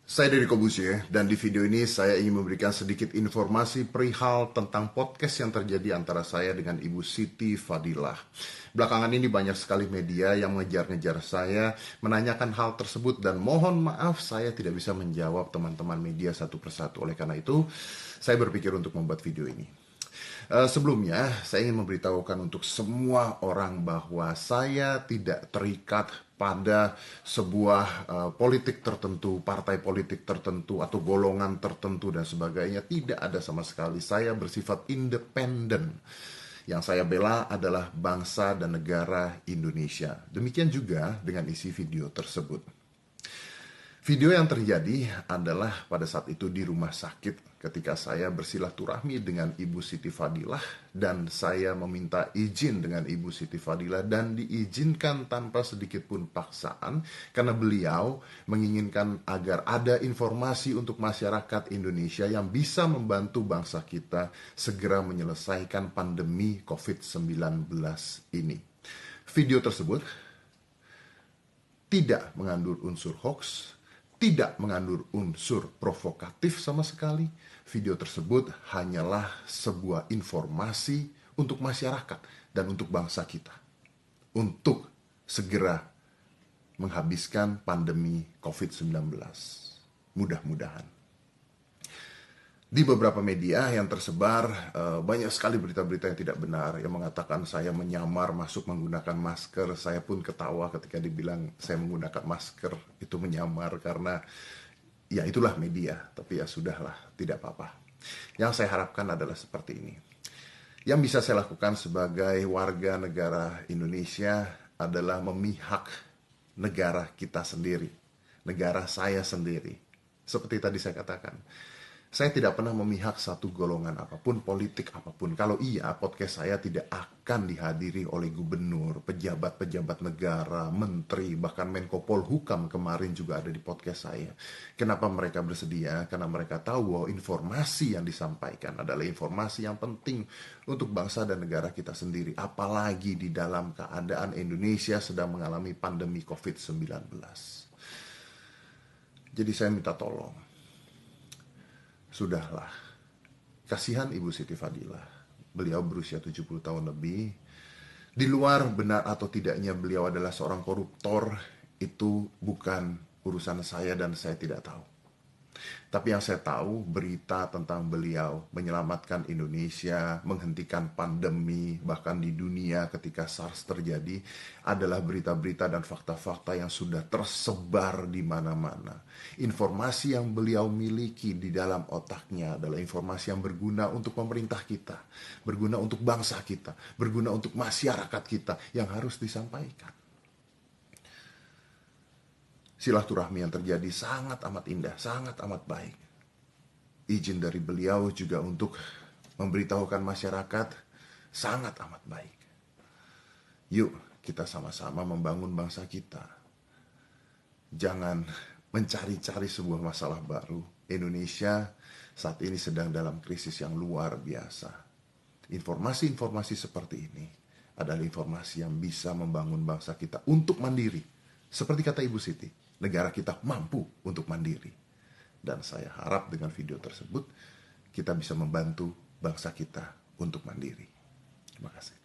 Saya Deddy Kobusye, dan di video ini saya ingin memberikan sedikit informasi perihal tentang podcast yang terjadi antara saya dengan Ibu Siti Fadilah. Belakangan ini banyak sekali media yang mengejar-ngejar saya, menanyakan hal tersebut, dan mohon maaf saya tidak bisa menjawab teman-teman media satu persatu. Oleh karena itu, saya berpikir untuk membuat video ini. Sebelumnya, saya ingin memberitahukan untuk semua orang bahwa saya tidak terikat pada sebuah politik tertentu, partai politik tertentu, atau golongan tertentu dan sebagainya. Tidak ada sama sekali. Saya bersifat independen. Yang saya bela adalah bangsa dan negara Indonesia. Demikian juga dengan isi video tersebut. Video yang terjadi adalah pada saat itu di rumah sakit ketika saya bersilaturahmi dengan Ibu Siti Fadilah dan saya meminta izin dengan Ibu Siti Fadilah dan diizinkan tanpa sedikit pun paksaan karena beliau menginginkan agar ada informasi untuk masyarakat Indonesia yang bisa membantu bangsa kita segera menyelesaikan pandemi COVID-19 ini. Video tersebut tidak mengandung unsur hoax, tidak mengandung unsur provokatif sama sekali. Video tersebut hanyalah sebuah informasi untuk masyarakat dan untuk bangsa kita. Untuk segera menghabiskan pandemi COVID-19. Mudah-mudahan. Di beberapa media yang tersebar, banyak sekali berita-berita yang tidak benar yang mengatakan saya menyamar masuk menggunakan masker. Saya pun ketawa ketika dibilang saya menggunakan masker. Itu menyamar karena ya itulah media. Tapi ya sudahlah, tidak apa-apa. Yang saya harapkan adalah seperti ini. Yang bisa saya lakukan sebagai warga negara Indonesia adalah memihak negara kita sendiri. Negara saya sendiri. Seperti tadi saya katakan. Saya tidak pernah memihak satu golongan apapun, politik apapun. Kalau iya, podcast saya tidak akan dihadiri oleh gubernur, pejabat-pejabat negara, menteri, bahkan Menko Polhukam kemarin juga ada di podcast saya. Kenapa mereka bersedia? Karena mereka tahu bahwa informasi yang disampaikan adalah informasi yang penting untuk bangsa dan negara kita sendiri. Apalagi di dalam keadaan Indonesia sedang mengalami pandemi COVID-19. Jadi saya minta tolong. Sudahlah, kasihan Ibu Siti Fadilah. Beliau berusia 70 tahun lebih. Di luar benar atau tidaknya beliau adalah seorang koruptor, itu bukan urusan saya dan saya tidak tahu. Tapi yang saya tahu, berita tentang beliau menyelamatkan Indonesia, menghentikan pandemi, bahkan di dunia ketika SARS terjadi, adalah berita-berita dan fakta-fakta yang sudah tersebar di mana-mana. Informasi yang beliau miliki di dalam otaknya adalah informasi yang berguna untuk pemerintah kita, berguna untuk bangsa kita, berguna untuk masyarakat kita yang harus disampaikan. Silaturahmi yang terjadi sangat amat indah, sangat amat baik. Izin dari beliau juga untuk memberitahukan masyarakat sangat amat baik. Yuk kita sama-sama membangun bangsa kita. Jangan mencari-cari sebuah masalah baru. Indonesia saat ini sedang dalam krisis yang luar biasa. Informasi-informasi seperti ini adalah informasi yang bisa membangun bangsa kita untuk mandiri. Seperti kata Ibu Siti, negara kita mampu untuk mandiri. Dan saya harap dengan video tersebut kita bisa membantu bangsa kita untuk mandiri. Terima kasih.